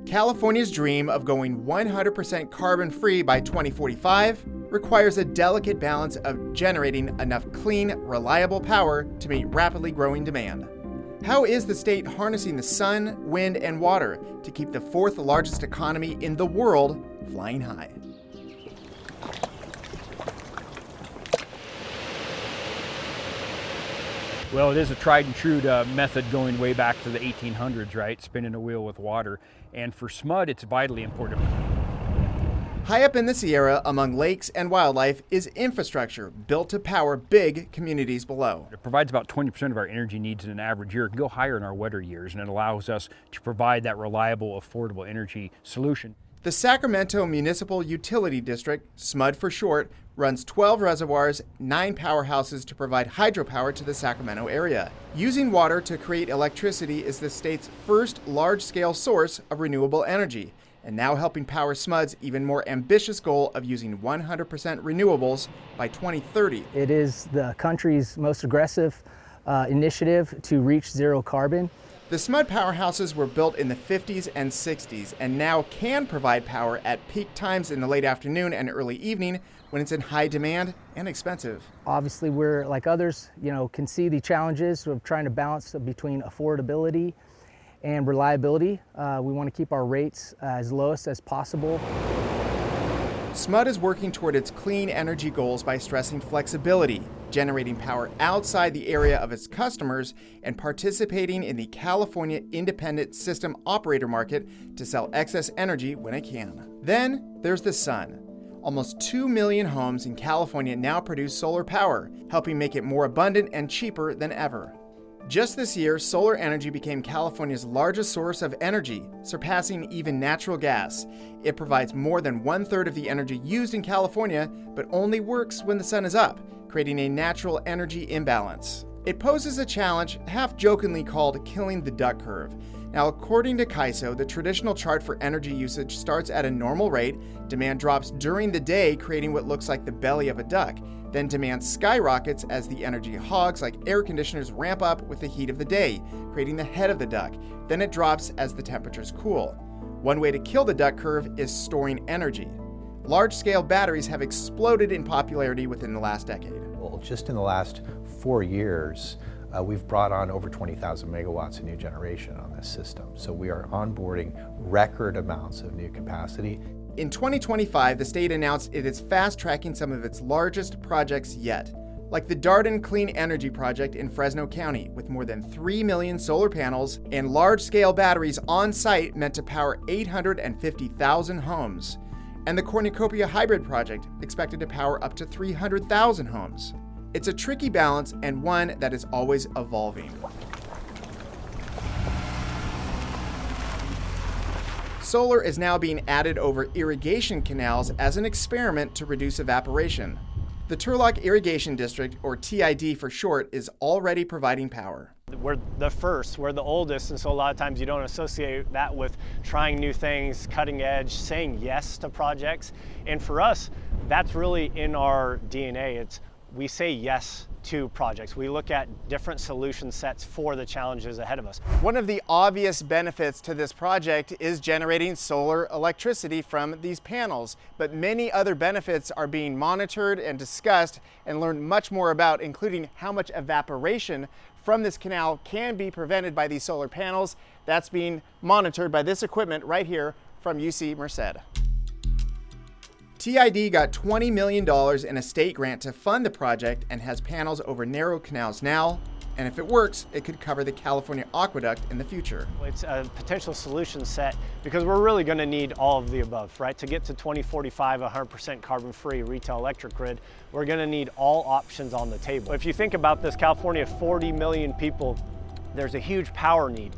California's dream of going 100% carbon-free by 2045 requires a delicate balance of generating enough clean, reliable power to meet rapidly growing demand. How is the state harnessing the sun, wind, and water to keep the fourth largest economy in the world flying high? Well, it is a tried and true method going way back to the 1800s, right? Spinning a wheel with water. And for SMUD, it's vitally important. High up in the Sierra, among lakes and wildlife, is infrastructure built to power big communities below. It provides about 20% of our energy needs in an average year. It can go higher in our wetter years, and it allows us to provide that reliable, affordable energy solution. The Sacramento Municipal Utility District, SMUD for short, runs 12 reservoirs, 9 powerhouses to provide hydropower to the Sacramento area. Using water to create electricity is the state's first large-scale source of renewable energy, and now helping power SMUD's even more ambitious goal of using 100% renewables by 2030. It is the country's most aggressive initiative to reach zero carbon. The SMUD powerhouses were built in the 50s and 60s and now can provide power at peak times in the late afternoon and early evening when it's in high demand and expensive. Obviously, we're like others, can see the challenges of trying to balance between affordability and reliability. We want to keep our rates as lowest as possible. SMUD is working toward its clean energy goals by stressing flexibility, generating power outside the area of its customers, and participating in the California Independent System Operator market to sell excess energy when it can. Then there's the sun. Almost 2 million homes in California now produce solar power, helping make it more abundant and cheaper than ever. Just this year, solar energy became California's largest source of energy, surpassing even natural gas. It provides more than 1/3 of the energy used in California, but only works when the sun is up, creating a natural energy imbalance. It poses a challenge half-jokingly called killing the duck curve. Now, according to CAISO, the traditional chart for energy usage starts at a normal rate, demand drops during the day, creating what looks like the belly of a duck. Then demand skyrockets as the energy hogs like air conditioners ramp up with the heat of the day, creating the head of the duck. Then it drops as the temperatures cool. One way to kill the duck curve is storing energy. Large-scale batteries have exploded in popularity within the last decade. Well, just in the last 4 years, we've brought on over 20,000 megawatts of new generation on this system. So we are onboarding record amounts of new capacity. In 2025, the state announced it is fast-tracking some of its largest projects yet, like the Darden Clean Energy Project in Fresno County, with more than 3 million solar panels and large-scale batteries on site meant to power 850,000 homes, and the Cornucopia Hybrid Project, expected to power up to 300,000 homes. It's a tricky balance and one that is always evolving. Solar is now being added over irrigation canals as an experiment to reduce evaporation. The Turlock Irrigation District, or TID for short, is already providing power. We're the first, we're the oldest, and so a lot of times you don't associate that with trying new things, cutting edge, saying yes to projects. And for us, that's really in our DNA. We say yes to projects. We look at different solution sets for the challenges ahead of us. One of the obvious benefits to this project is generating solar electricity from these panels, but many other benefits are being monitored and discussed and learned much more about, including how much evaporation from this canal can be prevented by these solar panels. That's being monitored by this equipment right here from UC Merced. TID got $20 million in a state grant to fund the project and has panels over narrow canals now, and if it works, it could cover the California aqueduct in the future. It's a potential solution set because we're really going to need all of the above, right? To get to 2045, 100% carbon-free retail electric grid, we're going to need all options on the table. If you think about this, California, 40 million people, there's a huge power need.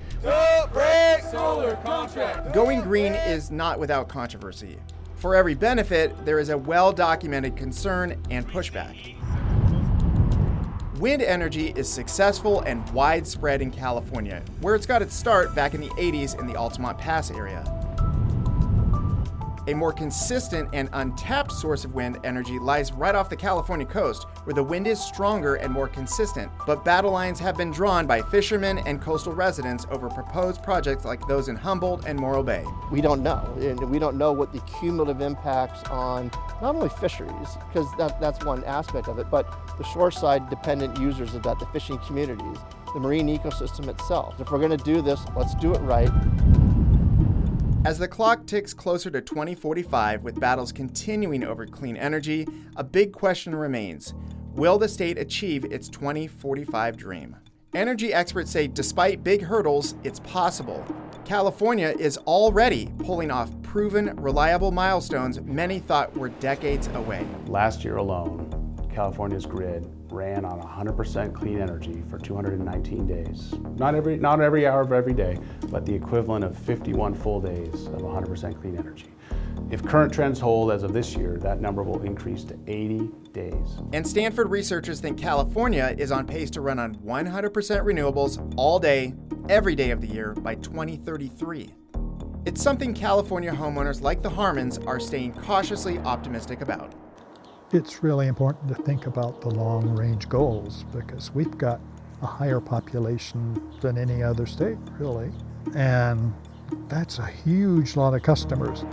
Solar contract. Going green is not without controversy. For every benefit, there is a well-documented concern and pushback. Wind energy is successful and widespread in California, where it's got its start back in the 80s in the Altamont Pass area. A more consistent and untapped source of wind energy lies right off the California coast, where the wind is stronger and more consistent. But battle lines have been drawn by fishermen and coastal residents over proposed projects like those in Humboldt and Morro Bay. We don't know, and we don't know what the cumulative impacts on not only fisheries, because that's one aspect of it, but the shoreside dependent users of that, the fishing communities, the marine ecosystem itself. If we're going to do this, let's do it right. As the clock ticks closer to 2045 with battles continuing over clean energy, a big question remains. Will the state achieve its 2045 dream? Energy experts say despite big hurdles, it's possible. California is already pulling off proven, reliable milestones many thought were decades away. Last year alone, California's grid ran on 100% clean energy for 219 days. Not every hour of every day, but the equivalent of 51 full days of 100% clean energy. If current trends hold as of this year, that number will increase to 80 days. And Stanford researchers think California is on pace to run on 100% renewables all day, every day of the year by 2033. It's something California homeowners like the Harmons are staying cautiously optimistic about. It's really important to think about the long-range goals because we've got a higher population than any other state, really. And that's a huge lot of customers.